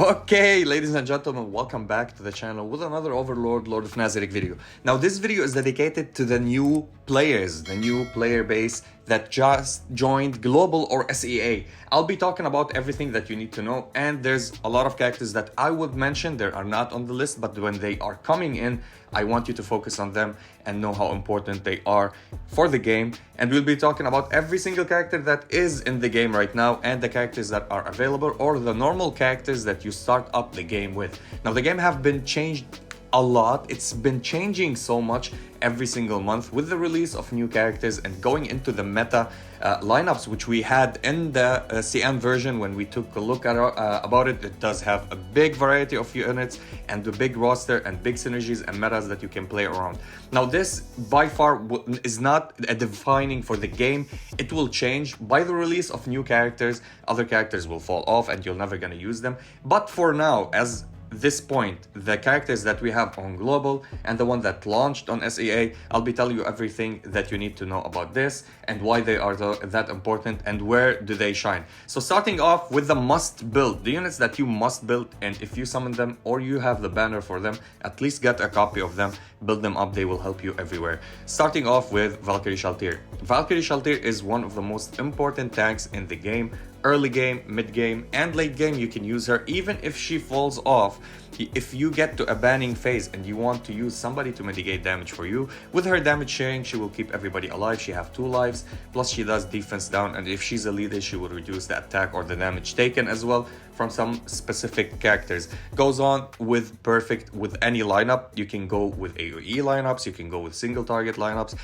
Okay, ladies and gentlemen, welcome back to the channel with another Overlord, Lord of Nazarick video. Now, this video is dedicated to the new players, the new player base that just joined Global or SEA. I'll be talking about everything that you need to know, and there's a lot of characters that I would mention. They are not on the list, but when they are coming in, I want you to focus on them and know how important they are for the game. And we'll be talking about every single character that is in the game right now and the characters that are available or the normal characters that you start up the game with. Now, the game have been changed a lot. It's been changing so much every single month with the release of new characters and going into the meta lineups, which we had in the CM version when we took a look at about it. It does have a big variety of units and a big roster and big synergies and metas that you can play around. Now, this by far is not a defining for the game. It will change by the release of new characters. Other characters will fall off and you're never going to use them. But for now, as this point, the characters that we have on Global and the one that launched on SEA, I'll be telling you everything that you need to know about this and why they are that important and where do they shine. So starting off with the must build, the units that you must build, and if you summon them or you have the banner for them, at least get a copy of them, build them up, they will help you everywhere. Starting off with Valkyrie Shaltir. Valkyrie Shaltir is one of the most important tanks in the game. Early game, mid game, and late game, you can use her. Even if she falls off, if you get to a banning phase and you want to use somebody to mitigate damage for you, with her damage sharing, she will keep everybody alive. She have 2 lives, plus she does defense down, and if she's a leader, she will reduce the attack or the damage taken as well from some specific characters. Goes on with perfect with any lineup. You can go with AoE lineups, you can go with single target lineups,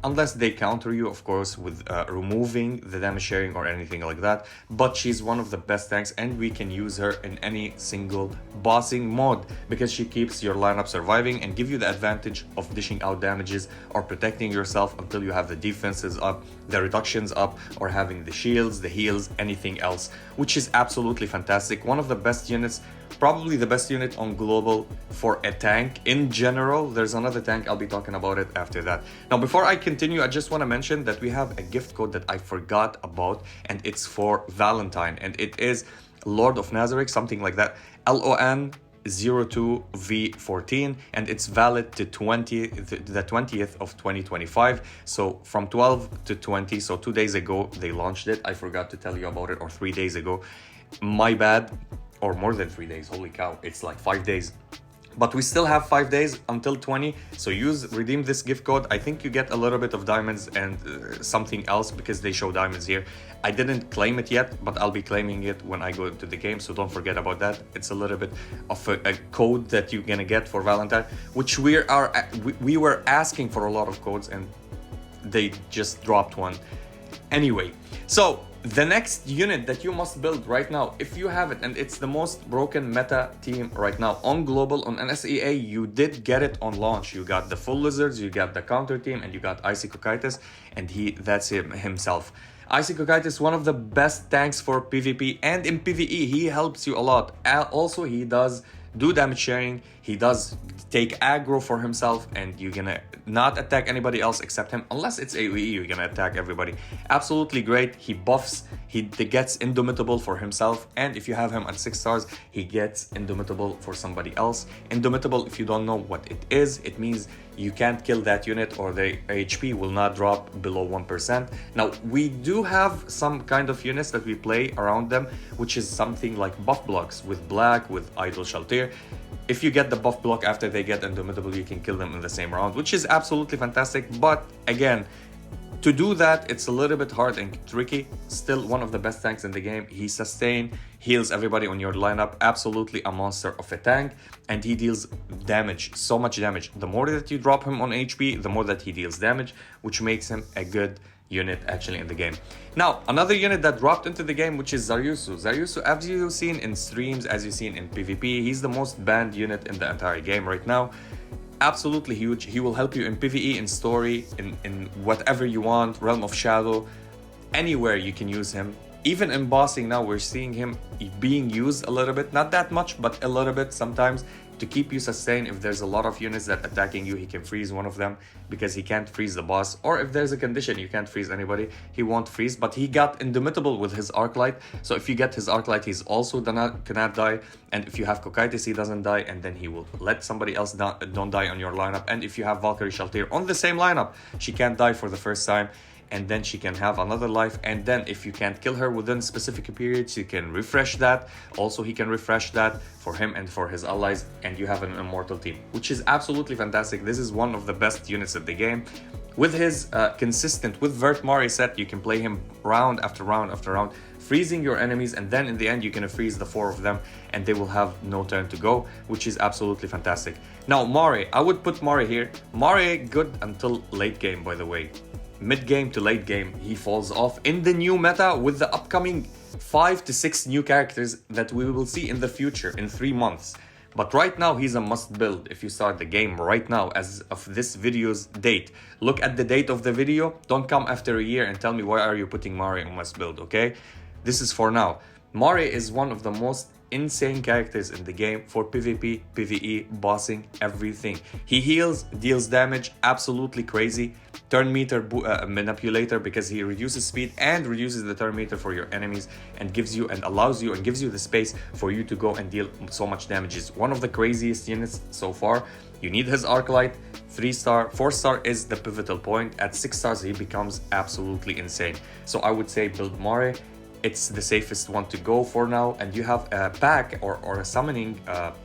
unless they counter you, of course, with removing the damage sharing or anything like that. But she's one of the best tanks, and we can use her in any single bossing mode because she keeps your lineup surviving and give you the advantage of dishing out damages or protecting yourself until you have the defenses up, the reductions up, or having the shields, the heals, anything else, which is absolutely fantastic. One of the best units, probably the best unit on Global for a tank in general. There's another tank, I'll be talking about it after that. Now, before I continue, I just want to mention that we have a gift code that I forgot about, and it's for Valentine, and it is Lord of Nazarick, something like that, LON02V14, and it's valid to the 20th of 2025. So from 12 to 20, so 2 days ago they launched it. I forgot to tell you about it, or 3 days ago. My bad. Or more than 3 days. Holy cow, it's like 5 days. But we still have 5 days until 20, so redeem this gift code. I think you get a little bit of diamonds and something else because they show diamonds here. I didn't claim it yet, but I'll be claiming it when I go into the game, so don't forget about that. It's a little bit of a code that you're gonna get for Valentine, which we were asking for a lot of codes and they just dropped one. Anyway, so the next unit that you must build right now, if you have it, and it's the most broken meta team right now on Global, on NSEA, you did get it on launch. You got the full lizards, you got the counter team, and you got Icy Cocytus, and that's him himself. Icy Cocytus, one of the best tanks for PvP, and in PvE, he helps you a lot. Also, he does do damage sharing, he does take aggro for himself, and you're gonna not attack anybody else except him. Unless it's AoE, you're gonna attack everybody. Absolutely great. He buffs, he gets Indomitable for himself, and if you have him at 6 stars, he gets Indomitable for somebody else. Indomitable, if you don't know what it is, it means you can't kill that unit or the HP will not drop below 1%. Now, we do have some kind of units that we play around them, which is something like buff blocks with Black, with Idol Shaltir. If you get the buff block after they get Indomitable, you can kill them in the same round, which is absolutely fantastic. But again, to do that, it's a little bit hard and tricky. Still one of the best tanks in the game. He sustain, heals everybody on your lineup. Absolutely a monster of a tank, and he deals damage, so much damage. The more that you drop him on HP, the more that he deals damage, which makes him a good unit actually in the game. Now, another unit that dropped into the game, which is Zaryusu. Zaryusu, as you've seen in streams, as you've seen in PvP, he's the most banned unit in the entire game right now. Absolutely huge. He will help you in PvE, in story, in whatever you want, Realm of Shadow, anywhere you can use him. Even in bossing now, we're seeing him being used a little bit, not that much, but a little bit sometimes. to keep you sustained. If there's a lot of units that attacking you, he can freeze one of them because he can't freeze the boss. Or if there's a condition you can't freeze anybody, he won't freeze. But he got Indomitable with his Arclight, so if you get his Arclight, he's also cannot die. And if you have Cocytus, he doesn't die, and then he will let somebody else don't die on your lineup. And if you have Valkyrie Shaltir on the same lineup, she can't die for the first time, and then she can have another life. And then if you can't kill her within specific periods, you can refresh that. Also, he can refresh that for him and for his allies, and you have an immortal team, which is absolutely fantastic. This is one of the best units of the game. With his consistent, with Vert Mari set, you can play him round after round after round, freezing your enemies, and then in the end you can freeze the 4 of them and they will have no turn to go, which is absolutely fantastic. Now Mari, I would put Mari here. Mari good until late game, by the way. Mid game to late game, he falls off in the new meta with the upcoming 5 to 6 new characters that we will see in the future in 3 months. But right now, he's a must build if you start the game right now as of this video's date. Look at the date of the video. Don't come after a year and tell me why are you putting Mari on must build, okay? This is for now. Mari is one of the most insane characters in the game for PvP, PvE, bossing, everything. He heals, deals damage, absolutely crazy. Turn meter manipulator because he reduces speed and reduces the turn meter for your enemies and gives you and allows you and gives you the space for you to go and deal so much damages. One of the craziest units so far. You need his Arclight, 3-star, 4-star is the pivotal point. At 6 stars, he becomes absolutely insane. So I would say build Mari. It's the safest one to go for now, and you have a pack or a summoning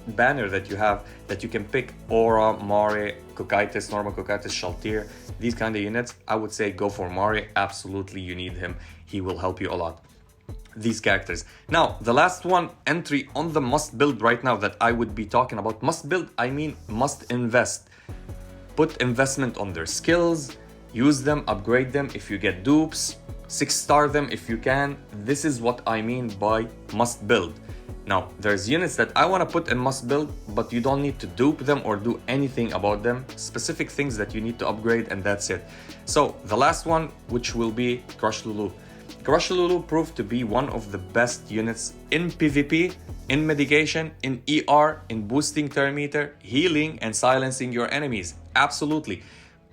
banner that you have that you can pick Aura, Mari, Cocytus, normal Cocytus, Shaltir, these kind of units. I would say go for Mari. Absolutely, you need him. He will help you a lot. These characters. Now, the last one entry on the must build right now that I would be talking about. Must build, I mean must invest. Put investment on their skills, use them, upgrade them if you get dupes, 6-star them if you can. This is what I mean by must build. Now, there's units that I want to put in must build, but you don't need to dupe them or do anything about them. Specific things that you need to upgrade, and that's it. So, the last one, which will be Crush Lulu. Crush Lulu proved to be one of the best units in PvP, in mitigation, in ER, in boosting turn meter, healing, and silencing your enemies. Absolutely.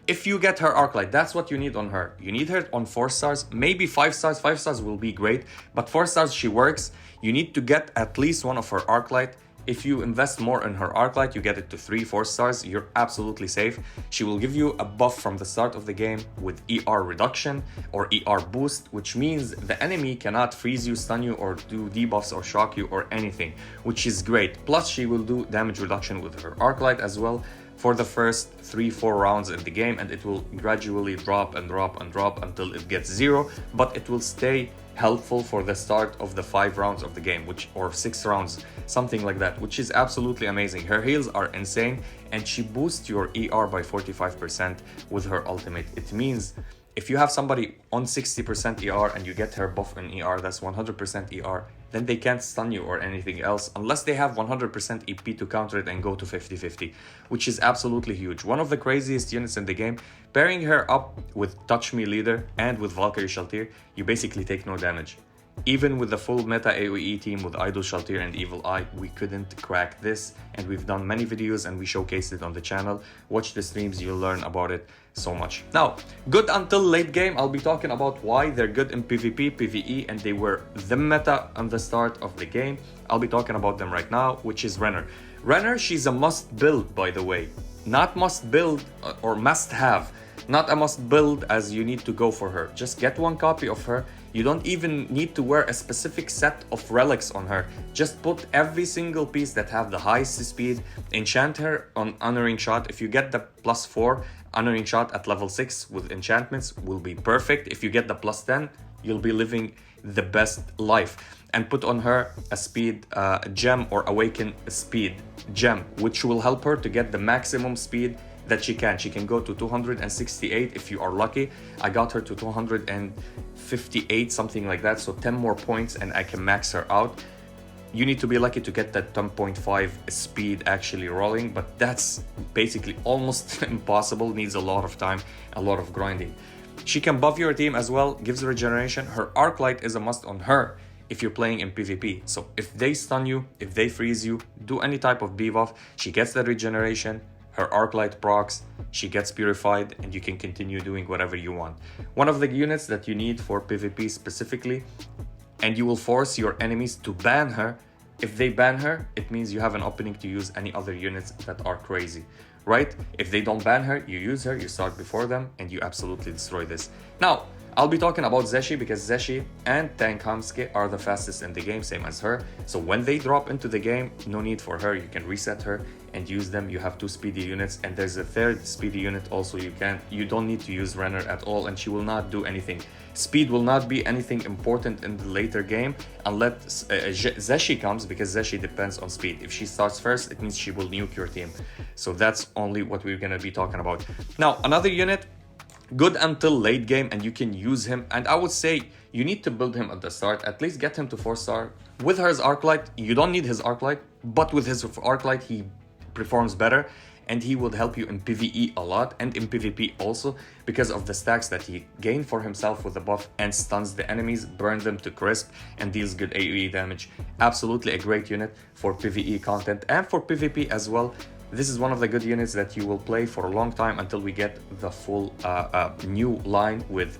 If you get her Arclight, that's what you need on her. You need her on 4 stars, maybe 5 stars. 5 stars will be great, but 4 stars she works. You need to get at least one of her Arclight. If you invest more in her Arclight, you get it to 3-4 stars. You're absolutely safe. She will give you a buff from the start of the game with ER reduction or ER boost, which means the enemy cannot freeze you, stun you, or do debuffs or shock you or anything, which is great. Plus, she will do damage reduction with her Arclight as well for the first 3-4 rounds in the game, and it will gradually drop and drop and drop until it gets 0, but it will stay helpful for the start of the 5 rounds of the game, or 6 rounds, something like that, which is absolutely amazing. Her heals are insane, and she boosts your ER by 45% with her ultimate. It means if you have somebody on 60% ER and you get her buff in ER, that's 100% ER, then they can't stun you or anything else unless they have 100% EP to counter it and go to 50-50, which is absolutely huge. One of the craziest units in the game. Pairing her up with Touch Me Leader and with Valkyrie Shaltir, you basically take no damage. Even with the full meta AoE team with Idol, Shaltir, and Evil Eye, we couldn't crack this, and we've done many videos and we showcased it on the channel. Watch the streams, you'll learn about it so much. Now, good until late game, I'll be talking about why they're good in PvP, PvE, and they were the meta on the start of the game. I'll be talking about them right now, which is Renner. Renner, she's a must build, by the way. Not must build or must have. Not a must build as you need to go for her. Just get one copy of her. You don't even need to wear a specific set of relics on her. Just put every single piece that have the highest speed. Enchant her on Honoring Shot. If you get the +4 Honoring Shot at level 6 with enchantments will be perfect. If you get the +10, you'll be living the best life. And put on her a speed gem or awaken speed gem, which will help her to get the maximum speed that she can. She can go to 268 if you are lucky. I got her to 258, something like that, so 10 more points and I can max her out. You need to be lucky to get that 10.5 speed actually rolling, but that's basically almost impossible. Needs a lot of time, a lot of grinding. She can buff your team as well, gives regeneration. Her Arclight is a must on her. if you're playing in PvP. So if they stun you, if they freeze you, do any type of debuff, she gets the regeneration, her arc light procs, she gets purified, and you can continue doing whatever you want. One of the units that you need for PvP specifically, and you will force your enemies to ban her. If they ban her, it means you have an opening to use any other units that are crazy, right? If they don't ban her, you use her, you start before them, and you absolutely destroy this. Now, I'll be talking about Zeshi because Zeshi and Tank Hamsuke are the fastest in the game, same as her. So when they drop into the game, no need for her. You can reset her and use them. You have 2 speedy units, and there's a 3rd speedy unit also. You don't need to use Renner at all, and she will not do anything. Speed will not be anything important in the later game unless Zeshi comes, because Zeshi depends on speed. If she starts first, it means she will nuke your team. So that's only what we're gonna be talking about. Now, another unit, good until late game, and you can use him, and I would say you need to build him at the start, at least get him to 4-star. With his arc light, you don't need his arc light, but with his arc light he performs better, and he would help you in PvE a lot and in PvP also, because of the stacks that he gained for himself with the buff, and stuns the enemies, burns them to crisp, and deals good AoE damage. Absolutely a great unit for PvE content and for PvP as well. This is one of the good units that you will play for a long time until we get the full new line with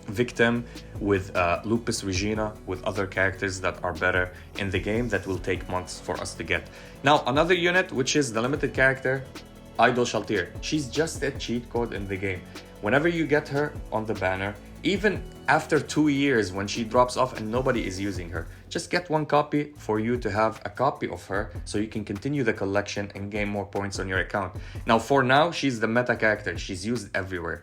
Victim, with Lupus Regina, with other characters that are better in the game that will take months for us to get. Now, another unit, which is the limited character, Idol Shaltir. She's just a cheat code in the game. Whenever you get her on the banner, even after 2 years when she drops off and nobody is using her, just get 1 copy for you to have a copy of her so you can continue the collection and gain more points on your account. Now, for now, she's the meta character. She's used everywhere.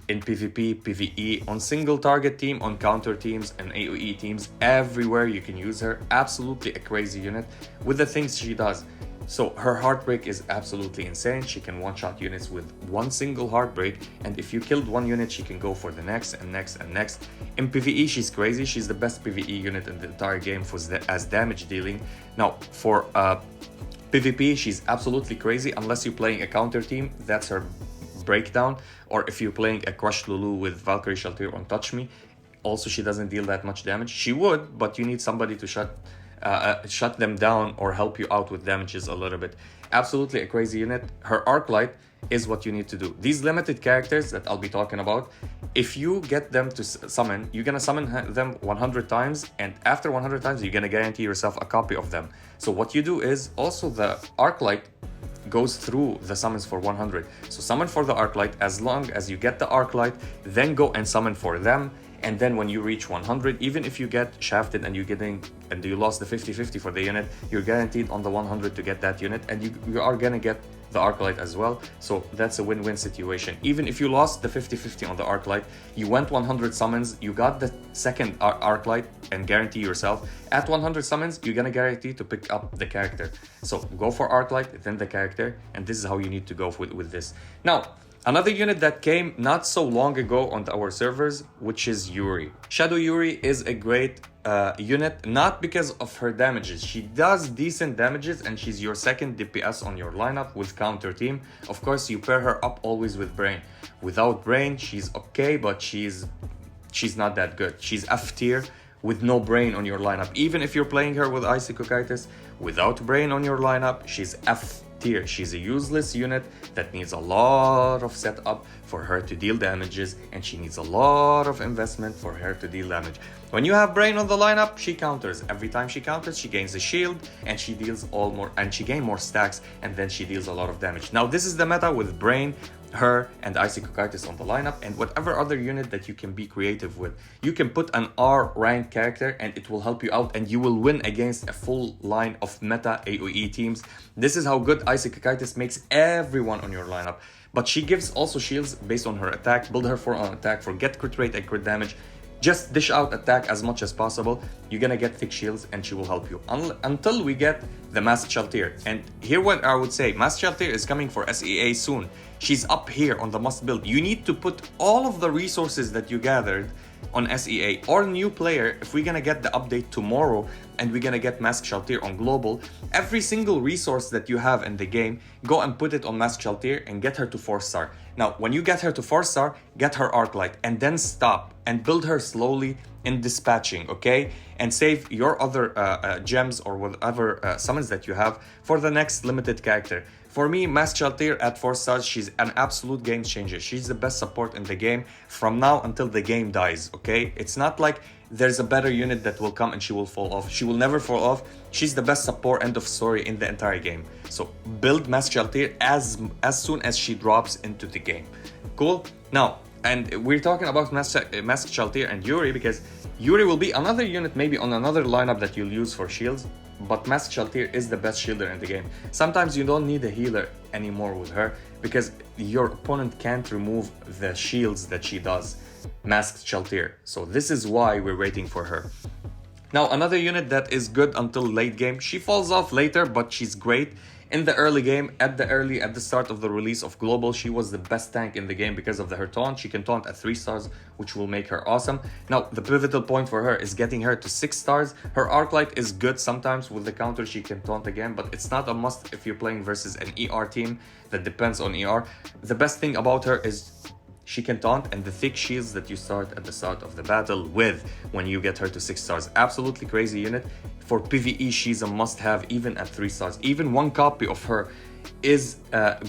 In PvP, PvE, on single target team, on counter teams, and AoE teams, everywhere you can use her. Absolutely a crazy unit with the things she does. So her heartbreak is absolutely insane. She can one-shot units with 1 single heartbreak, and if you killed 1 unit, she can go for the next and next and next. In PvE, she's crazy. She's the best PvE unit in the entire game as damage dealing. Now, for PvP, she's absolutely crazy. Unless you're playing a counter team, that's her breakdown. Or if you're playing a Crush Lulu with Valkyrie Shaltir on Touch Me, also she doesn't deal that much damage. She would, but you need somebody to shut them down or help you out with damages a little bit. Absolutely a crazy unit. Her arc light is what you need to do. These limited characters that I'll be talking about, if you get them to summon, you're gonna summon them 100 times, and after 100 times you're gonna guarantee yourself a copy of them. So what you do is also the arc light goes through the summons for 100. So summon for the arc light as long as you get the arc light, then go and summon for them. And then when you reach 100, even if you get shafted and you lost the 50-50 for the unit, you're guaranteed on the 100 to get that unit, and you are gonna get the arc light as well. So that's a win-win situation. Even if you lost the 50-50 on the arc light, you went 100 summons, you got the second arc light, and guarantee yourself at 100 summons you're gonna guarantee to pick up the character. So go for arc light, then the character, and this is how you need to go with this. Now, another unit that came not so long ago on our servers, which is Yuri. Shadow Yuri is a great unit, not because of her damages. She does decent damages, and she's your second DPS on your lineup with counter team. Of course, you pair her up always with Brain. Without Brain, she's okay, but she's not that good. She's F tier with no Brain on your lineup. Even if you're playing her with Isekai, without Brain on your lineup, she's F tier. She's a useless unit that needs a lot of setup for her to deal damages, and she needs a lot of investment for her to deal damage. When you have Brain on the lineup, she counters. Every time she counters, she gains a shield, and she deals she gains more stacks, and then she deals a lot of damage. Now, this is the meta with Brain, her, and Isekai on the lineup, and whatever other unit that you can be creative with. You can put an R rank character and it will help you out, and you will win against a full line of meta AoE teams. This is how good Isekai makes everyone on your lineup. But she gives also shields based on her attack. Build her for an attack, for get crit rate and crit damage. Just dish out attack as much as possible. You're gonna get thick shields, and she will help you until we get the Masked Shaltir. And here what I would say, Masked Shaltir is coming for SEA soon. She's up here on the must build. You need to put all of the resources that you gathered on SEA or new player if we're gonna get the update tomorrow and we're gonna get Mask Shaltir on global, every single resource that you have in the game, go and put it on Mask Shaltir and get her to 4-star. Now, when you get her to 4-star, get her Arc Light and then stop and build her slowly in dispatching, okay? And save your other gems or whatever summons that you have for the next limited character. For me, Mask Shaltir at 4 stars, she's an absolute game changer. She's the best support in the game from now until the game dies, okay? It's not like there's a better unit that will come and she will fall off. She will never fall off. She's the best support, end of story, in the entire game. So build Mask Shaltir as soon as she drops into the game. Cool? Now, and we're talking about Mask Shaltir and Yuri because Yuri will be another unit maybe on another lineup that you'll use for shields. But Mask Shaltir is the best shielder in the game. Sometimes you don't need a healer anymore with her because your opponent can't remove the shields that she does. Mask Shaltir. So this is why we're waiting for her. Now, another unit that is good until late game. She falls off later, but she's great. In the early game, at the start of the release of Global, she was the best tank in the game because of her taunt. She can taunt at 3 stars, which will make her awesome. Now, the pivotal point for her is getting her to 6 stars. Her Arc Light is good sometimes with the counter. She can taunt again, but it's not a must if you're playing versus an ER team that depends on ER. The best thing about her is she can taunt and the thick shields that you start at the start of the battle with when you get her to 6 stars. Absolutely crazy unit. For PvE, she's a must-have even at 3 stars. Even one copy of her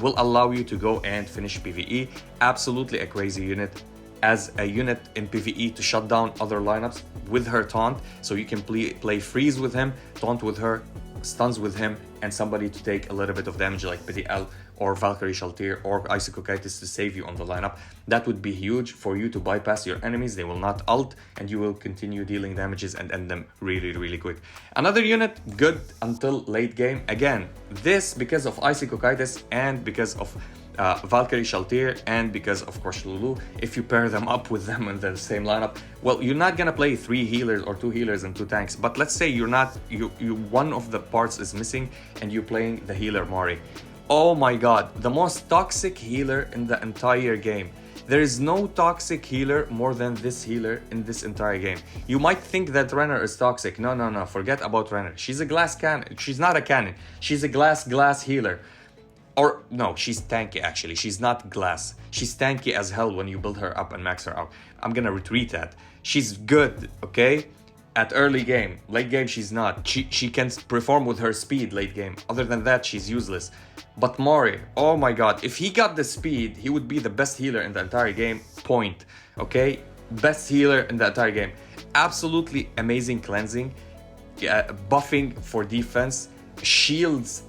will allow you to go and finish PvE. Absolutely a crazy unit. As a unit in PvE to shut down other lineups with her taunt, so you can play freeze with him, taunt with her, stuns with him, and somebody to take a little bit of damage like PTL or Valkyrie Shaltir or Isekai to save you on the lineup. That would be huge for you to bypass your enemies. They will not ult and you will continue dealing damages and end them really quick. Another unit good until late game. Again, this because of Isekai and because of Valkyrie Shaltir and because of course Lulu. If you pair them up with them in the same lineup, well, you're not gonna play 3 healers or 2 healers and 2 tanks. But let's say you one of the parts is missing and you're playing the healer Mari. Oh my god, the most toxic healer in the entire game. There is no toxic healer more than this healer in this entire game. You might think that Renner is toxic. No, forget about Renner. She's a glass cannon. She's not a cannon. She's a glass healer. Or no, she's tanky actually. She's not glass. She's tanky as hell when you build her up and max her out. I'm gonna retweet that. She's good, okay? At early game. Late game, she's not. She can perform with her speed late game. Other than that, she's useless. But Mori, oh my god, if he got the speed, he would be the best healer in the entire game. Point. Okay? Best healer in the entire game. Absolutely amazing cleansing. Buffing for defense. Shields.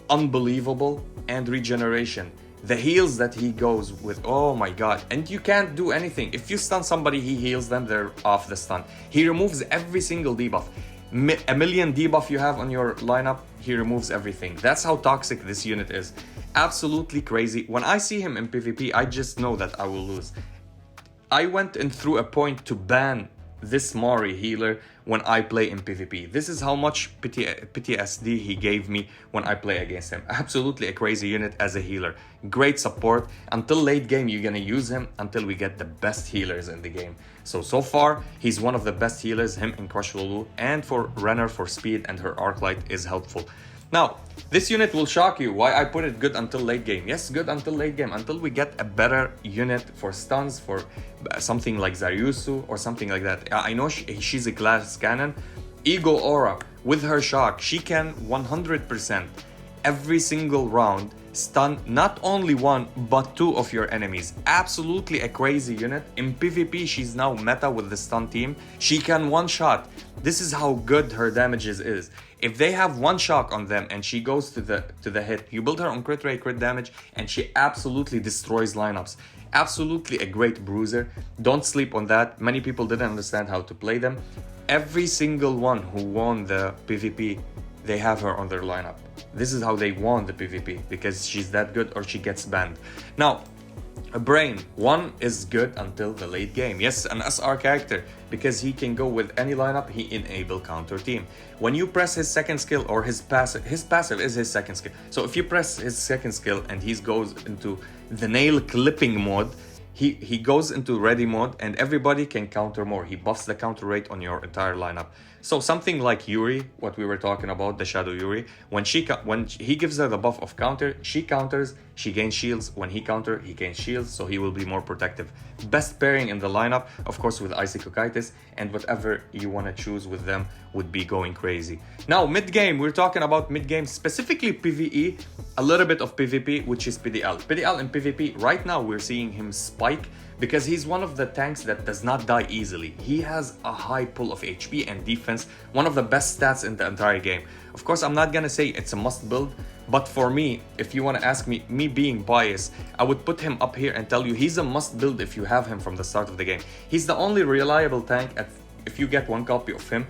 Unbelievable. And regeneration. The heals that he goes with, oh my god. And you can't do anything. If you stun somebody, he heals them, they're off the stun. He removes every single debuff. A million debuff you have on your lineup, he removes everything. That's how toxic this unit is. Absolutely crazy. When I see him in PvP, I just know that I will lose. I went in through a point to ban this Mari healer when I play in PvP. This is how much PTSD he gave me when I play against him. Absolutely a crazy unit as a healer. Great support. Until late game, you're gonna use him until we get the best healers in the game. So far, he's one of the best healers, him and Crush Lulu. And for Renner for speed and her Arc Light is helpful. Now, this unit will shock you why I put it good until late game. Yes, good until late game, until we get a better unit for stuns, for something like Zaryusu or something like that. I know she's a glass cannon. Ego Aura, with her shock, she can 100% every single round stun not only 1 but 2 of your enemies. Absolutely a crazy unit. In PvP, she's now meta with the stun team. She can one-shot. This is how good her damages is. If they have 1 shock on them and she goes to the hit, you build her on crit rate, crit damage, and she absolutely destroys lineups. Absolutely a great bruiser. Don't sleep on that. Many people didn't understand how to play them. Every single one who won the PvP, they have her on their lineup. This is how they won the PvP, because she's that good or she gets banned. Now, a Brain, 1 is good until the late game. Yes, an SR character, because he can go with any lineup, he enable counter team. When you press his second skill or his passive is his second skill. So if you press his second skill and he goes into the nail clipping mode, he goes into ready mode and everybody can counter more. He buffs the counter rate on your entire lineup. So something like Yuri, what we were talking about, the Shadow Yuri, when he gives her the buff of counter, she counters, she gains shields. When he counter, he gains shields, so he will be more protective. Best pairing in the lineup, of course, with Isekai, and whatever you want to choose with them would be going crazy. Now, mid-game, we're talking about mid-game, specifically PvE, a little bit of PvP, which is PDL. PDL and PvP, right now we're seeing him spike because he's one of the tanks that does not die easily. He has a high pull of HP and defense, one of the best stats in the entire game. Of course, I'm not gonna say it's a must build, but for me, if you want to ask me being biased, I would put him up here and tell you he's a must build if you have him from the start of the game. He's the only reliable tank. If you get one copy of him,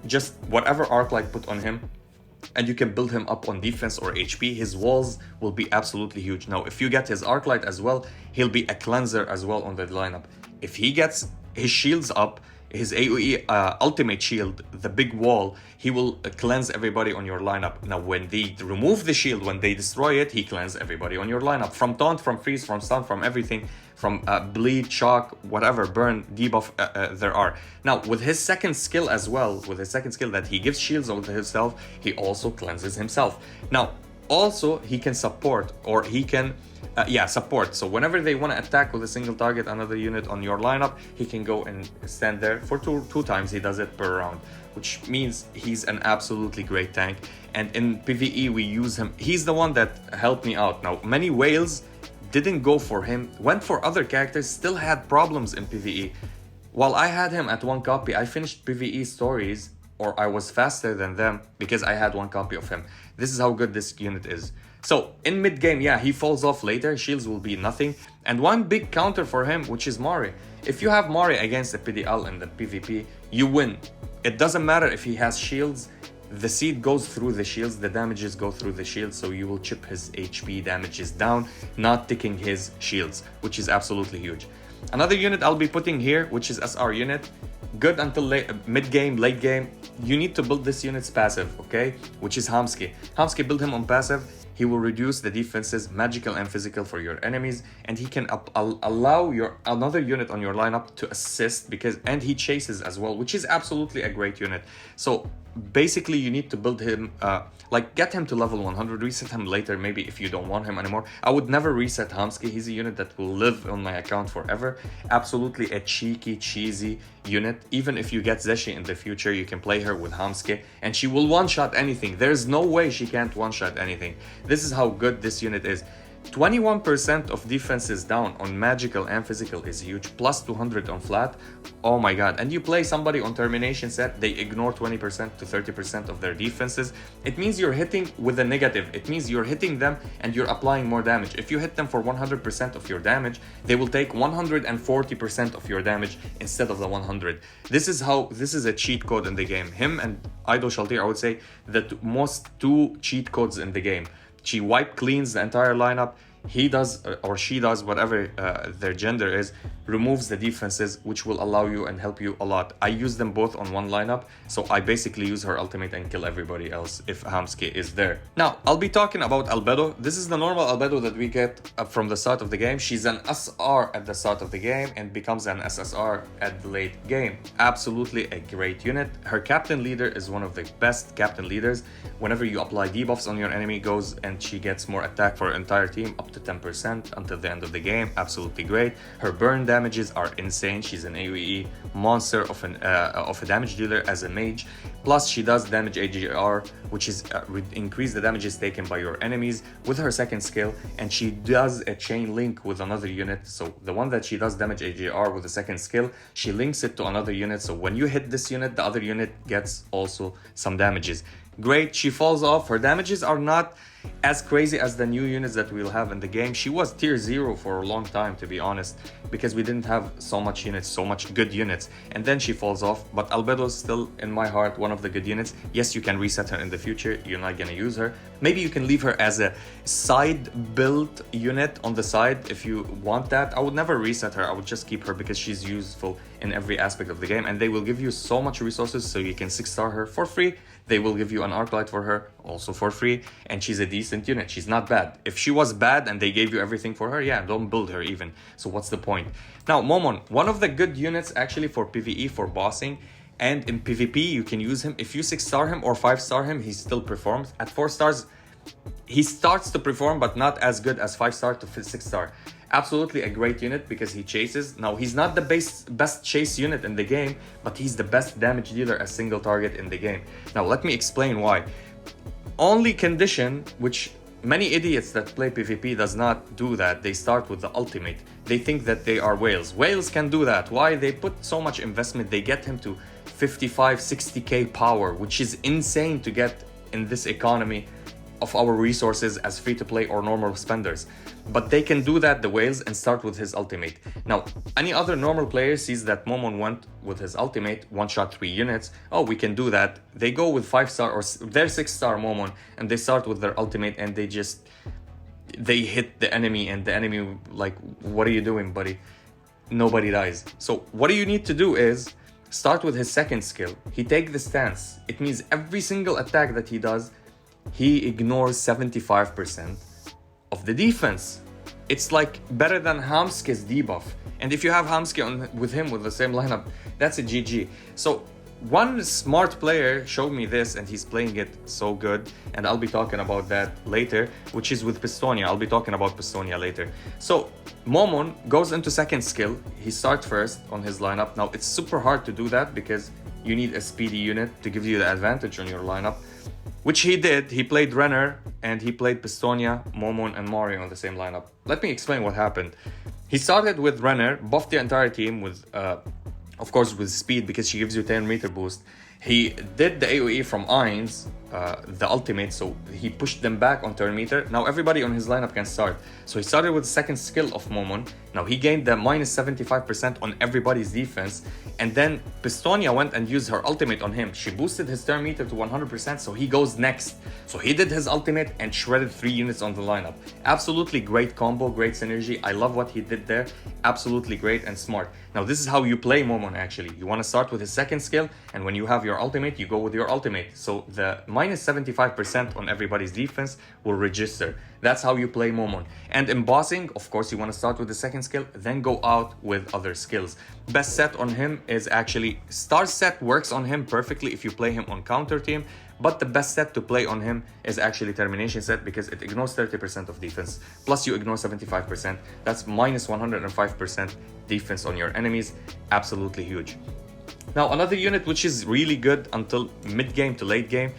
just whatever Arclight put on him, and you can build him up on defense or HP, his walls will be absolutely huge. Now, if you get his Arclight as well, he'll be a cleanser as well on the lineup. If he gets his shields up, his AoE ultimate shield, the big wall, he will cleanse everybody on your lineup. Now, when they remove the shield, when they destroy it, he cleanses everybody on your lineup. From taunt, from freeze, from stun, from everything, from bleed, shock, whatever, burn, debuff there are. Now, with his second skill as well, with his second skill that he gives shields onto himself, he also cleanses himself. Now, also, he can support, or he can support. So whenever they want to attack with a single target another unit on your lineup, he can go and stand there for two times. He does it per round, which means he's an absolutely great tank. And in PvE we use him. He's the one that helped me out. Now, many whales didn't go for him, went for other characters, still had problems in PvE. While I had him at one copy, I finished PvE stories, or I was faster than them because I had one copy of him. This is how good this unit is. So in mid game, yeah, he falls off later, shields will be nothing. And one big counter for him, which is Mari. If you have Mari against the PDL and the PvP, you win. It doesn't matter if he has shields, the seed goes through the shields, the damages go through the shields, so you will chip his HP damages down, not ticking his shields, which is absolutely huge. Another unit I'll be putting here, which is SR unit, good until mid game, late game. You need to build this unit's passive, okay? Which is Hamski. Hamski, build him on passive. He will reduce the defenses, magical and physical, for your enemies, and he can allow another unit on your lineup to assist and he chases as well, which is absolutely a great unit. So basically, you need to build him, get him to level 100, reset him later, maybe if you don't want him anymore. I would never reset Hamski. He's a unit that will live on my account forever. Absolutely a cheesy unit. Even if you get Zeshi in the future, you can play her with Hamski, and she will one-shot anything. There's no way she can't one-shot anything. This is how good this unit is. 21% of defenses down on magical and physical is huge, plus 200 on flat. Oh my god. And you play somebody on termination set, they ignore 20% to 30% of their defenses. It means you're hitting with a negative. It means you're hitting them and you're applying more damage. If you hit them for 100% of your damage, they will take 140% of your damage instead of the 100. This is a cheat code in the game. Him and Idol Shaltir, I would say, the most two cheat codes in the game. She wipe cleans the entire lineup. He does, or she does, whatever their gender is, removes the defenses, which will allow you and help you a lot. I use them both on one lineup, so I basically use her ultimate and kill everybody else if Hamski is there. Now, I'll be talking about Albedo. This is the normal Albedo that we get from the start of the game. She's an SR at the start of the game and becomes an SSR at the late game. Absolutely a great unit. Her captain leader is one of the best captain leaders. Whenever you apply debuffs on your enemy, goes and she gets more attack for her entire team, up to 10% until the end of the game. Absolutely great. Her burn damages are insane. She's an AoE monster of a damage dealer as a mage. Plus, she does damage AGR, which is increase the damages taken by your enemies with her second skill. And she does a chain link with another unit. So the one that she does damage AGR with the second skill, she links it to another unit. So when you hit this unit, the other unit gets also some damages. Great. She falls off. Her damages are not as crazy as the new units that we'll have in the game. She was tier 0 for a long time, to be honest, because we didn't have so much units, so much good units, and then she falls off. But Albedo is still in my heart one of the good units. Yes, you can reset her in the future. You're not gonna use her. Maybe you can leave her as a side build unit on the side if you want that. I would never reset her. I would just keep her because she's useful in every aspect of the game, and they will give you so much resources, so you can 6-star her for free. They will give you an Arclight for her also for free, and she's a decent unit. She's not bad. If she was bad and they gave you everything for her, yeah, don't build her even. So what's the point? Now, Momon, one of the good units actually for PvE, for bossing, And in PvP, you can use him. If you 6-star him or 5-star him, he still performs. At 4 stars, he starts to perform, but not as good as 5-star to 6-star. Absolutely a great unit because he chases. Now, he's not the best chase unit in the game, but he's the best damage dealer as single target in the game. Now, let me explain why. Only condition, which many idiots that play PvP does not do that, they start with the ultimate. They think that they are whales. Whales can do that. Why? They put so much investment. They get him to 55, 60k power, which is insane to get in this economy of our resources as free-to-play or normal spenders. But they can do that, the whales, and start with his ultimate. Now, any other normal player sees that Momon went with his ultimate, one-shot 3 units. Oh, we can do that. They go with 5-star or their 6-star Momon, and they start with their ultimate, and they hit the enemy, and the enemy, like, what are you doing, buddy? Nobody dies. So what you need to do is start with his second skill. He take the stance. It means every single attack that he does, he ignores 75% of the defense. It's like better than Hamske's debuff. And if you have Hamske with him with the same lineup, that's a GG. So one smart player showed me this, and he's playing it so good, and I'll be talking about that later, which is with Pistonia. I'll be talking about Pistonia later. So Momon goes into second skill. He starts first on his lineup. Now, it's super hard to do that because you need a speedy unit to give you the advantage on your lineup, which he did. He played Renner, and he played Pistonia, Momon, and Mario on the same lineup. Let me explain what happened. He started with Renner, buffed the entire team with, of course, with speed, because she gives you 10-meter boost. He did the AoE from Ainz, the ultimate, so he pushed them back on turn meter. Now everybody on his lineup can start. So he started with the second skill of Momon. Now he gained the minus 75% on everybody's defense. And then Pistonia went and used her ultimate on him. She boosted his turn meter to 100%, so he goes next. So he did his ultimate and shredded 3 units on the lineup. Absolutely great combo, great synergy. I love what he did there. Absolutely great and smart. Now this is how you play Momon actually. You want to start with his second skill, and when you have your ultimate, you go with your ultimate. So the minus 75% on everybody's defense will register. That's how you play Momon. And in bossing, of course, you want to start with the second skill, then go out with other skills. Best set on him is actually Star Set works on him perfectly if you play him on counter team. But the best set to play on him is actually Termination set, because it ignores 30% of defense. Plus you ignore 75%. That's minus 105% defense on your enemies. Absolutely huge. Now another unit which is really good until mid game to late game.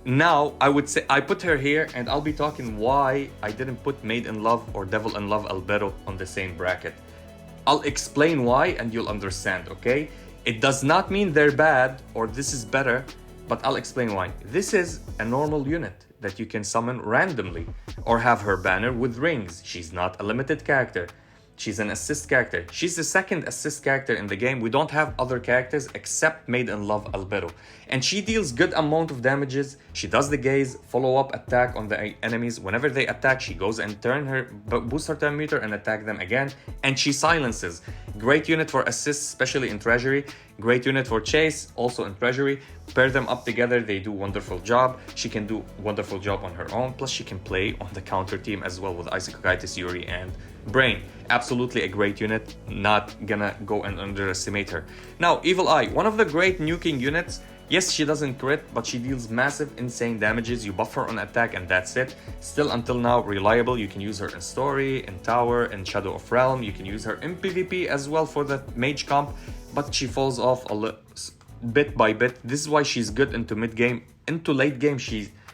Now I would say I put her here, and I'll be talking why I didn't put Maid in Love or Devil in Love Albedo on the same bracket. I'll explain why and you'll understand, okay? It does not mean they're bad or this is better, but I'll explain why. This is a normal unit that you can summon randomly or have her banner with rings. She's not a limited character. She's an assist character. She's the second assist character in the game. We don't have other characters except Maid in Love Albedo. And she deals good amount of damages. She does the gaze, follow-up attack on the enemies. Whenever they attack, she goes and boost her turn meter and attack them again. And she silences. Great unit for assist, especially in Treasury. Great unit for chase, also in Treasury. Pair them up together, they do wonderful job. She can do wonderful job on her own. Plus she can play on the counter team as well with Isekai, Yuri, and Brain. Absolutely a great unit, not gonna go and underestimate her. Now, Evil Eye, one of the great nuking units. Yes, she doesn't crit, but she deals massive, insane damages. You buff her on attack and that's it. Still, until now, reliable. You can use her in story, in tower, in Shadow of Realm. You can use her in PvP as well for the mage comp, but she falls off bit by bit. This is why she's good into mid game. Into late game,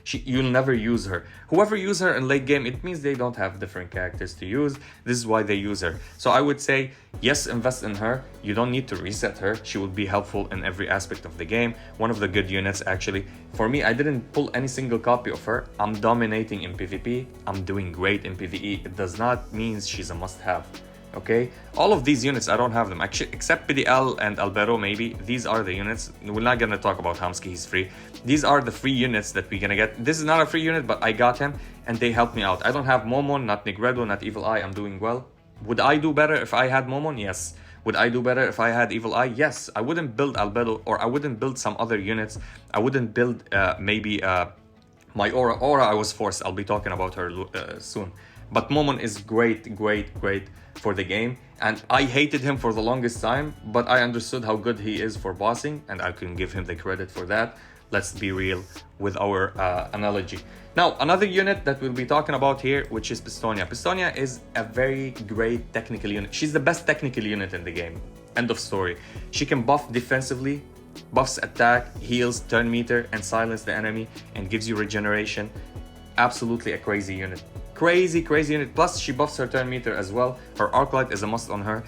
you'll never use her. Whoever use her in late game, it means they don't have different characters to use. This is why they use her. So I would say, yes, invest in her. You don't need to reset her. She will be helpful in every aspect of the game. One of the good units, actually. For me, I didn't pull any single copy of her. I'm dominating in PvP. I'm doing great in PvE. It does not mean she's a must-have. Okay, all of these units I don't have them actually, except PDL and Albedo. Maybe these are the units. We're not gonna talk about Hamsky, he's free. These are the free units that we're gonna get. This is not a free unit, but I got him and they helped me out. I don't have Momon, not Negredo, not Evil Eye. I'm doing well. Would I do better if I had Momon? Yes. Would I do better if I had Evil Eye? Yes. I wouldn't build Albedo, or I wouldn't build some other units. I wouldn't build my Aura. I was forced. I'll be talking about her soon. But Momon is great, great, great for the game. And I hated him for the longest time, but I understood how good he is for bossing, and I can give him the credit for that. Let's be real with our analogy. Now, another unit that we'll be talking about here, which is Pistonia. Pistonia is a very great technical unit. She's the best technical unit in the game. End of story. She can buff defensively, buffs attack, heals, turn meter, and silence the enemy, and gives you regeneration. Absolutely a crazy unit. Crazy unit. Plus, she buffs her turn meter as well. Her arc light is a must on her.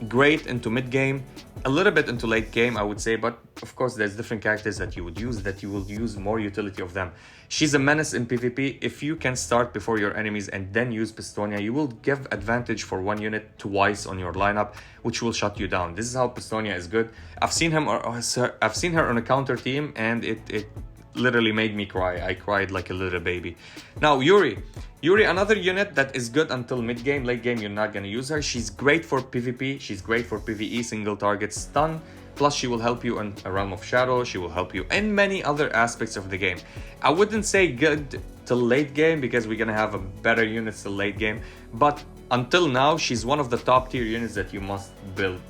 Great into mid game, a little bit into late game, I would say, but of course there's different characters that you would use that you will use more utility of them. She's a menace in PvP. If you can start before your enemies and then use Pistonia, you will give advantage for one unit twice on your lineup, which will shut you down. This is how Pistonia is good. I've seen her on a counter team, and it literally made me cry. I cried like a little baby. Now, Yuri, another unit that is good until mid game. Late game, you're not gonna use her. She's great for PvP. She's great for PvE, single target stun. Plus, she will help you in a Realm of Shadow. She will help you in many other aspects of the game. I wouldn't say good till late game, because we're gonna have a better units till late game. But until now, she's one of the top tier units that you must build.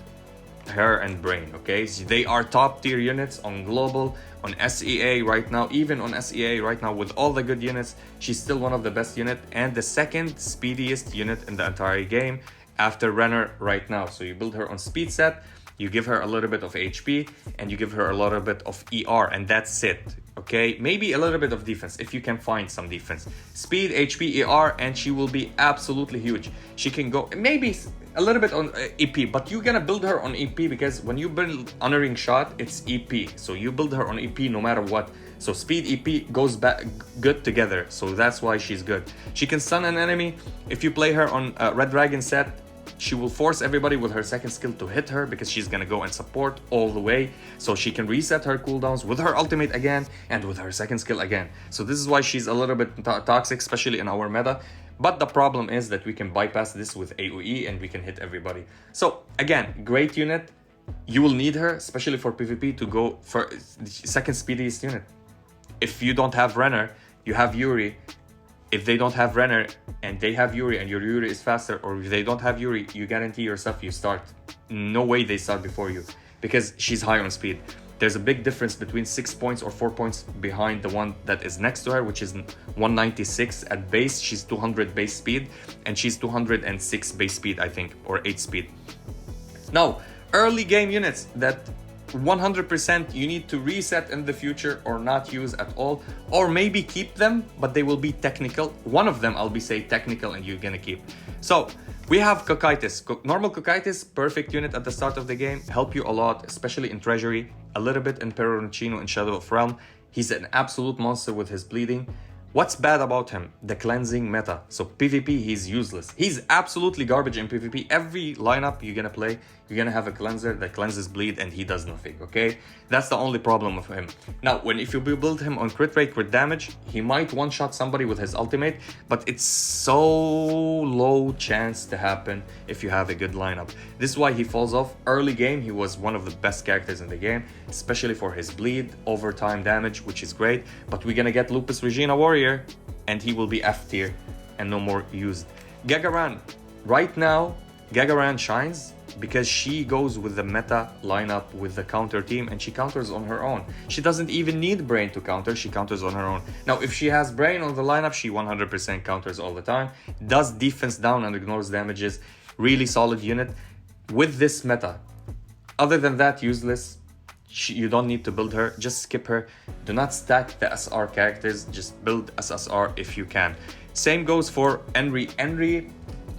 Her and Brain, okay? So they are top tier units on global, on SEA right now. Even on SEA right now, with all the good units, she's still one of the best unit and the second speediest unit in the entire game after Renner right now. So you build her on speed set, you give her a little bit of HP, and you give her a little bit of ER, and that's it, okay? Maybe a little bit of defense if you can find some defense. Speed, HP, ER, and she will be absolutely huge. She can go maybe a little bit on EP, but you're gonna build her on EP, because when you build Honoring Shot, it's EP. So you build her on EP no matter what. So speed, EP goes back good together. So that's why she's good. She can stun an enemy. If you play her on Red Dragon set, she will force everybody with her second skill to hit her, because she's gonna go and support all the way. So she can reset her cooldowns with her ultimate again and with her second skill again. So this is why she's a little bit toxic, especially in our meta. But the problem is that we can bypass this with AoE and we can hit everybody. So again, great unit. You will need her, especially for PvP, to go for the second speediest unit. If you don't have Renner, you have Yuri. If they don't have Renner and they have Yuri and your Yuri is faster, or if they don't have Yuri, you guarantee yourself you start. No way they start before you, because she's high on speed. There's a big difference between 6 points or 4 points behind the one that is next to her, which is 196 at base. She's 200 base speed, and she's 206 base speed, I think, or 8 speed. Now, early game units that 100% you need to reset in the future or not use at all, or maybe keep them, but they will be technical. One of them I'll be say technical and you're gonna keep. So we have Cocytus. Normal Cocytus, perfect unit at the start of the game, help you a lot, especially in Treasury, a little bit in Peroncino in Shadow of Realm. He's an absolute monster with his bleeding. What's bad about him? The cleansing meta. So PvP, he's useless. He's absolutely garbage in PvP. Every lineup you're gonna play, you're gonna have a cleanser that cleanses bleed and he does nothing, okay? That's the only problem of him. Now, if you build him on crit rate, crit damage, he might one-shot somebody with his ultimate, but it's so low chance to happen if you have a good lineup. This is why he falls off. Early game, he was one of the best characters in the game, especially for his bleed, overtime damage, which is great. But we're gonna get Lupus Regina Warrior, and he will be F tier and no more used. Gagaran. Right now, Gagaran shines because she goes with the meta lineup with the counter team, and she counters on her own. She doesn't even need Brain to counter, she counters on her own. Now, if she has Brain on the lineup, she 100% counters all the time, does defense down and ignores damages. Really solid unit with this meta. Other than that, useless. You don't need to build her, just skip her. Do not stack the SR characters, just build SSR if you can. Same goes for Henry. Henry,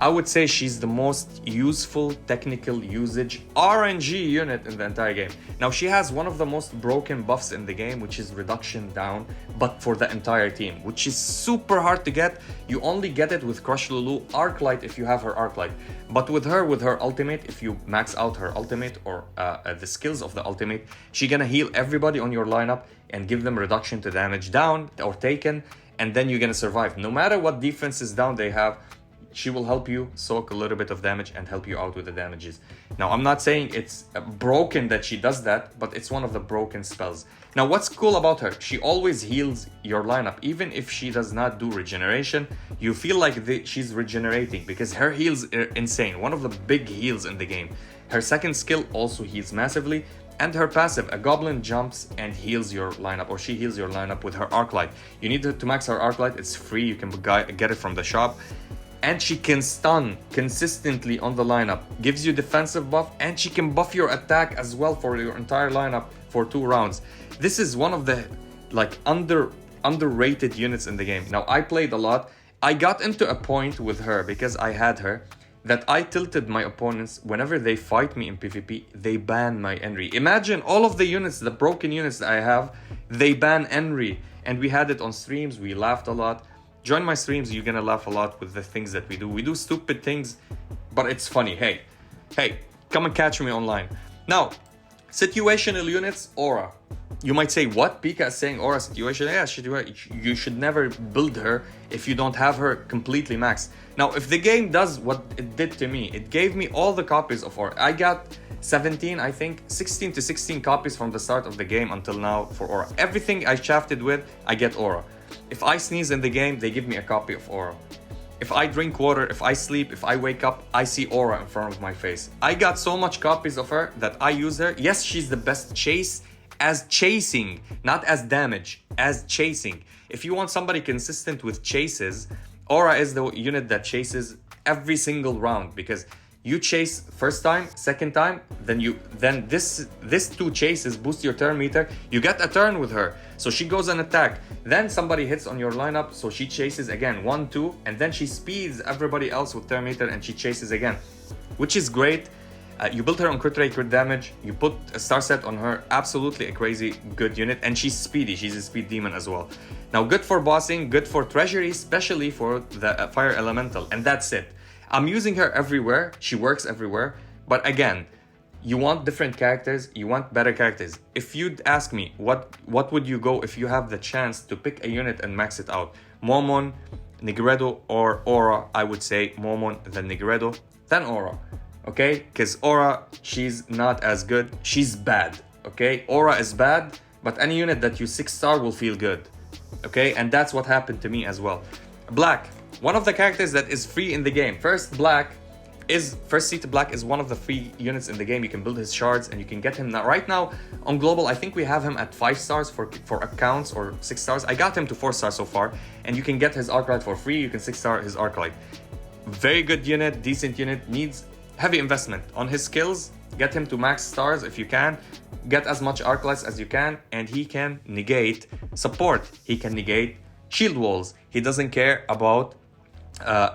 I would say she's the most useful technical usage RNG unit in the entire game. Now, she has one of the most broken buffs in the game, which is reduction down, but for the entire team, which is super hard to get. You only get it with Crush Lulu, Arc Light if you have her Arc Light. But with her ultimate, if you max out her ultimate or the skills of the ultimate, she's gonna heal everybody on your lineup and give them reduction to damage down or taken, and then you're gonna survive. No matter what defenses down they have, she will help you soak a little bit of damage and help you out with the damages. Now, I'm not saying it's broken that she does that, but it's one of the broken spells. Now, what's cool about her, she always heals your lineup. Even if she does not do regeneration, you feel like she's regenerating because her heals are insane. One of the big heals in the game. Her second skill also heals massively. And her passive, a goblin jumps and heals your lineup, or she heals your lineup with her arc light. You need to max her arc light, it's free, you can get it from the shop. And she can stun consistently on the lineup, gives you defensive buff, and she can buff your attack as well for your entire lineup for 2 rounds. This is one of the like underrated units in the game. Now, I played a lot. I got into a point with her because I had her, that I tilted my opponents whenever they fight me in PvP, they ban my Enry. Imagine all of the units, the broken units that I have, they ban Enry. And we had it on streams, we laughed a lot. Join my streams, you're gonna laugh a lot with the things that we do. We do stupid things, but it's funny. Hey, come and catch me online. Now, situational units, aura. You might say, what? Pika is saying aura situation. Yeah, you should never build her if you don't have her completely maxed. Now, if the game does what it did to me, it gave me all the copies of aura. I got 17, I think, 16 to 16 copies from the start of the game until now for aura. Everything I shafted with, I get aura. If I sneeze in the game, they give me a copy of aura. If I drink water, if I sleep, if I wake up, I see aura in front of my face. I got so much copies of her that I use her. Yes, she's the best chase as chasing, not as damage, as chasing. If you want somebody consistent with chases, aura is the unit that chases every single round, because you chase first time, second time, then this 2 chases boost your turn meter. You get a turn with her, so she goes and attack. Then somebody hits on your lineup, so she chases again, 1, 2, and then she speeds everybody else with turn meter and she chases again, which is great. You built her on crit rate, crit damage. You put a star set on her. Absolutely a crazy good unit. And she's speedy. She's a speed demon as well. Now, good for bossing, good for treasury, especially for the fire elemental. And that's it. I'm using her everywhere. She works everywhere. But again, you want different characters. You want better characters. If you'd ask me, what would you go if you have the chance to pick a unit and max it out? Momon, Nigredo, or Aura? I would say Momon, then Nigredo, then Aura. Okay, because aura, she's not as good, she's bad. Okay, aura is bad, but any unit that you 6-star will feel good. Okay, and that's what happened to me as well. Black, one of the characters that is free in the game. First seat Black is one of the free units in the game. You can build his shards and you can get him now. Right now on global, I think we have him at 5 stars for accounts, or 6 stars. I got him to 4 stars so far, and you can get his arc light for free. You can 6-star his arc light. Very good unit, decent unit, needs heavy investment on his skills. Get him to max stars if you can. Get as much arc lights as you can, and he can negate support. He can negate shield walls. He doesn't care about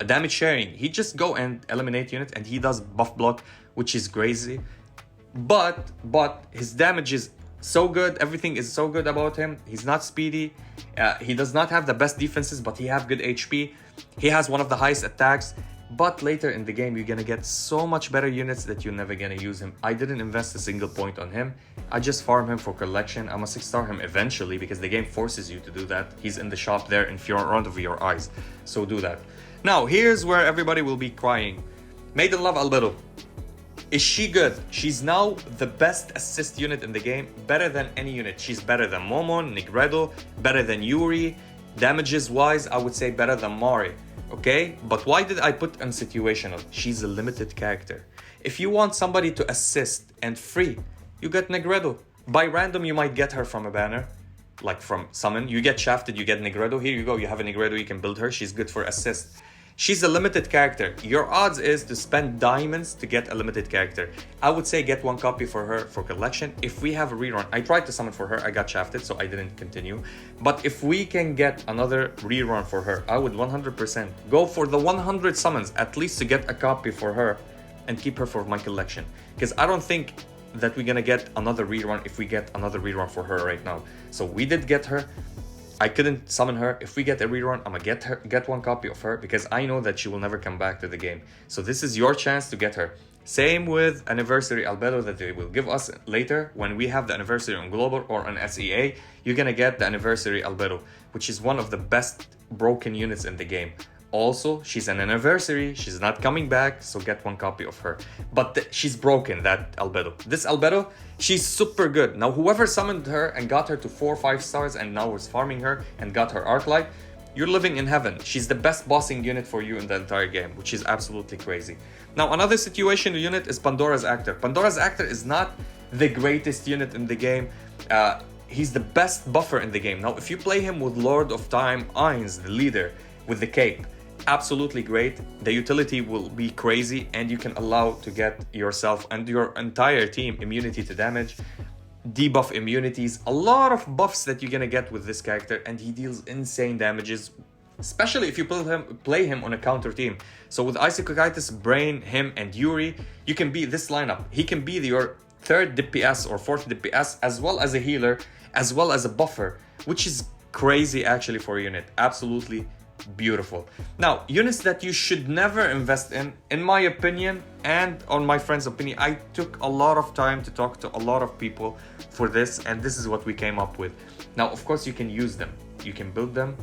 damage sharing. He just go and eliminate units, and he does buff block, which is crazy. But his damage is so good. Everything is so good about him. He's not speedy. He does not have the best defenses, but he have good HP. He has one of the highest attacks. But later in the game, you're gonna get so much better units that you're never gonna use him. I didn't invest a single point on him. I just farm him for collection. I'm a 6-star him eventually because the game forces you to do that. He's in the shop there in front of your eyes. So do that. Now, here's where everybody will be crying. Maiden Love Albedo. Is she good? She's now the best assist unit in the game. Better than any unit. She's better than Momon, Nigredo, better than Yuri. Damages wise, I would say better than Mari. Okay, but why did I put on situational? She's a limited character. If you want somebody to assist and free, you get Negredo. By random, you might get her from a banner, like from summon. You get shafted, you get Negredo. Here you go, you have a Negredo, you can build her. She's good for assist. She's a limited character. Your odds is to spend diamonds to get a limited character. I would say get 1 copy for her for collection. If we have a rerun, I tried to summon for her, I got shafted, so I didn't continue. But if we can get another rerun for her, I would 100% go for the 100 summons, at least to get a copy for her and keep her for my collection. Because I don't think that we're gonna get another rerun if we get another rerun for her right now. So we did get her. I couldn't summon her. If we get a rerun, I'm gonna get 1 copy of her because I know that she will never come back to the game. So this is your chance to get her. Same with Anniversary Albedo that they will give us later when we have the Anniversary on Global or on SEA. You're gonna get the Anniversary Albedo, which is one of the best broken units in the game. Also, she's an anniversary. She's not coming back, so get one copy of her. But she's broken, that Albedo. This Albedo, she's super good. Now, whoever summoned her and got her to 4 or 5 stars and now is farming her and got her arc light, you're living in heaven. She's the best bossing unit for you in the entire game, which is absolutely crazy. Now, another situation unit is Pandora's Actor. Pandora's Actor is not the greatest unit in the game. He's the best buffer in the game. Now, if you play him with Lord of Time, Ainz, the leader, with the cape, absolutely great. The utility will be crazy, and you can allow to get yourself and your entire team immunity to damage, debuff immunities, a lot of buffs that you're gonna get with this character, and he deals insane damages, especially if you play him on a counter team. So with Isekai, Brain, him, and Yuri, you can be this lineup. He can be your 3rd DPS or 4th DPS, as well as a healer, as well as a buffer, which is crazy actually for a unit. Absolutely beautiful. Now, units that you should never invest in my opinion, and on my friend's opinion, I took a lot of time to talk to a lot of people for this, and this is what we came up with. Now, of course, you can use them, you can build them,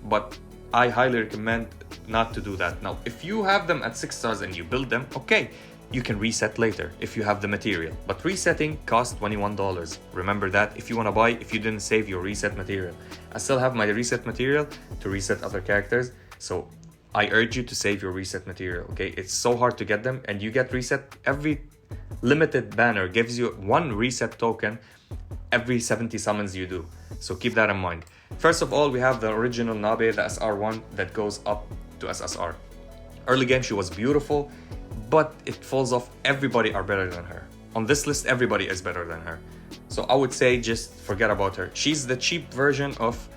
but I highly recommend not to do that. Now, if you have them at 6 stars and you build them, okay, you can reset later if you have the material, but resetting costs $21. Remember that if you want to buy, if you didn't save your reset material. I still have my reset material to reset other characters, so I urge you to save your reset material, okay? It's so hard to get them, and you get reset. Every limited banner gives you 1 reset token every 70 summons you do, so keep that in mind. First of all, we have the original Nabe, the SR1 that goes up to SSR. Early game, she was beautiful, but it falls off. Everybody are better than her. On this list, everybody is better than her. So I would say just forget about her. She's the cheap version of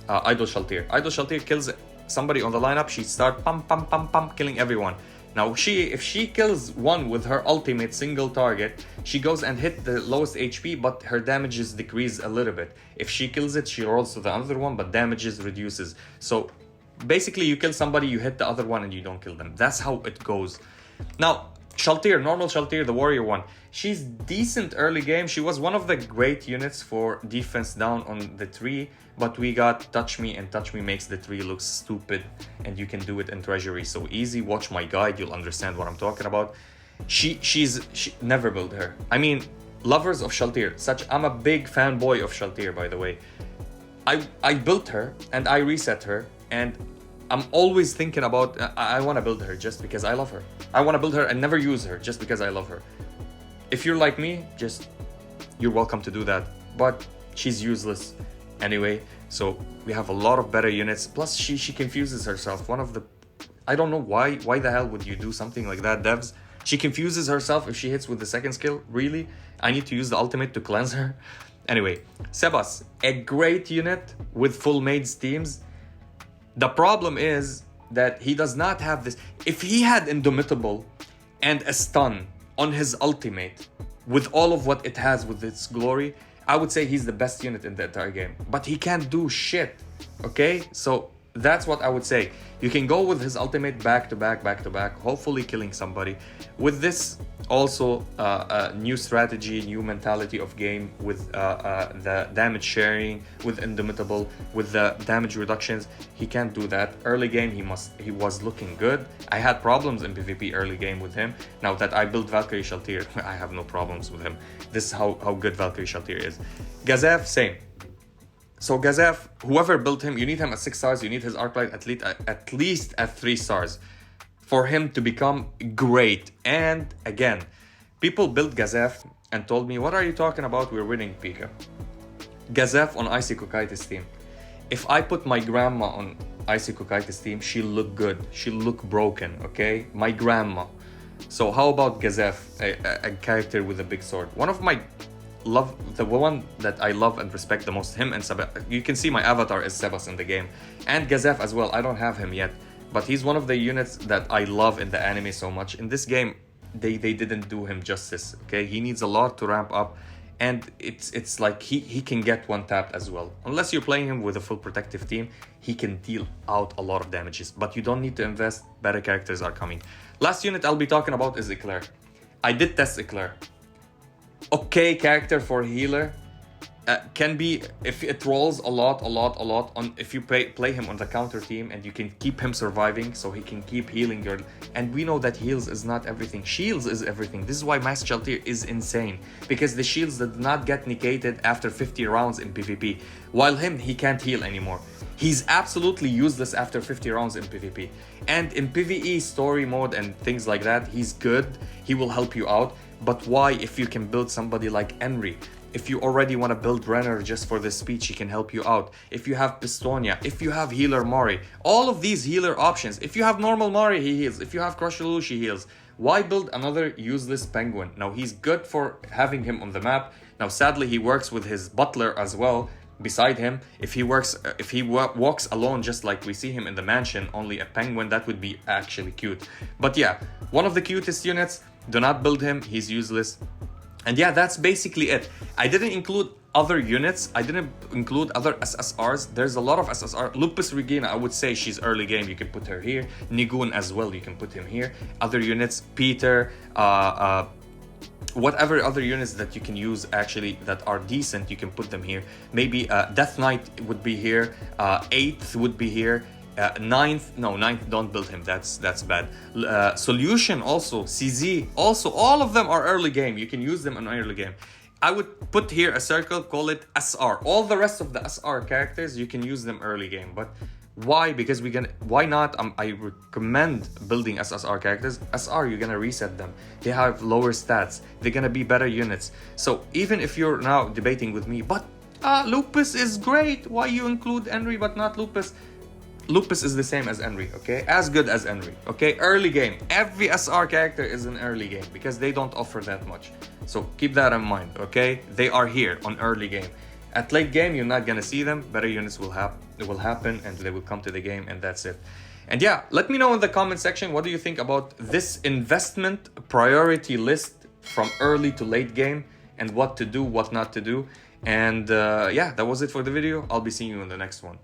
Idol Shaltir. Idol Shaltir kills somebody on the lineup, she start pam pam pam pam killing everyone. Now if she kills one with her ultimate single target, she goes and hit the lowest HP, but her damages decrease a little bit. If she kills it, she rolls to the other one, but damages reduces. So basically you kill somebody, you hit the other one, and you don't kill them. That's how it goes. Now, Shaltir, normal Shaltir, the warrior one, she's decent early game. She was one of the great units for defense down on the tree, but we got Touch Me, and Touch Me makes the tree look stupid, and you can do it in Treasury so easy. Watch my guide, you'll understand what I'm talking about. She never build her. I mean, lovers of Shaltir, I'm a big fanboy of Shaltir, by the way. I built her, and I reset her, and I'm always thinking about, I want to build her just because I love her. I want to build her and never use her just because I love her. If you're like me, you're welcome to do that. But she's useless anyway. So we have a lot of better units. Plus, she confuses herself. I don't know why the hell would you do something like that, devs? She confuses herself if she hits with the second skill. Really? I need to use the ultimate to cleanse her? Anyway, Sebas, a great unit with full maids teams. The problem is that he does not have this. If he had Indomitable and a stun on his ultimate with all of what it has with its glory, I would say he's the best unit in the entire game. But he can't do shit, okay? So that's what I would say. You can go with his ultimate back to back, hopefully killing somebody. With this, also a new strategy, new mentality of game with the damage sharing, with Indomitable, with the damage reductions. He can't do that. Early game, he was looking good. I had problems in PvP early game with him. Now that I built Valkyrie Shaltir, I have no problems with him. This is how good Valkyrie Shaltir is. Gazef, same. So Gazef, whoever built him, you need him at 6 stars, you need his arc light at least at 3 stars for him to become great. And again, people built Gazef and told me, what are you talking about? We're winning, Pika. Gazef on Icy Kokaitis team. If I put my grandma on Icy Kokaitis team, she'll look good. She'll look broken, okay? My grandma. So how about Gazef, a character with a big sword? The one that I love and respect the most, him and Sebas. You can see my avatar is Sebas in the game. And Gazef as well, I don't have him yet. But he's one of the units that I love in the anime so much. In this game, they didn't do him justice, okay? He needs a lot to ramp up. And it's like he can get one tapped as well. Unless you're playing him with a full protective team, he can deal out a lot of damages. But you don't need to invest, better characters are coming. Last unit I'll be talking about is Eclair. I did test Eclair. Okay character for healer, can be, if it rolls a lot on, if you play him on the counter team and you can keep him surviving, so he can keep healing your, and we know that heals is not everything, shields is everything. This is why Mass Chaltier is insane, because the shields did not get negated after 50 rounds in PvP, while him, he can't heal anymore. He's absolutely useless after 50 rounds in PvP. And in PvE story mode and things like that, he's good, he will help you out. But why, if you can build somebody like Henry? If you already want to build Renner just for the speech, he can help you out. If you have Pistonia, if you have healer Mari, all of these healer options. If you have normal Mari, he heals. If you have Crush Lelouch, he heals. Why build another useless Penguin? Now, he's good for having him on the map. Now, sadly, he works with his butler as well beside him. If he walks alone, just like we see him in the mansion, only a Penguin, that would be actually cute. But yeah, one of the cutest units. Do not build him, he's useless. And yeah, that's basically it. I didn't include other units, I didn't include other SSRs. There's a lot of SSR. Lupus Regina, I would say she's early game, you can put her here. Nigun as well, you can put him here. Other units, Peter, whatever other units that you can use actually that are decent, you can put them here. Maybe Death Knight would be here, 8th would be here. 9th, no, 9th, don't build him, that's bad. Solution also, CZ also, all of them are early game, you can use them in early game. I would put here a circle, call it SR. All the rest of the SR characters, you can use them early game. But why? Because why not? I recommend building SSR characters. SR, you're gonna reset them. They have lower stats, they're gonna be better units. So even if you're now debating with me, but Lupus is great, why you include Henry but not Lupus? Lupus is the same as Henry, okay? As good as Henry, okay? Early game. Every SR character is an early game because they don't offer that much. So keep that in mind, okay? They are here on early game. At late game, you're not gonna see them. Better units will happen and they will come to the game, and that's it. And yeah, let me know in the comment section, what do you think about this investment priority list from early to late game, and what to do, what not to do. And yeah, that was it for the video. I'll be seeing you in the next one.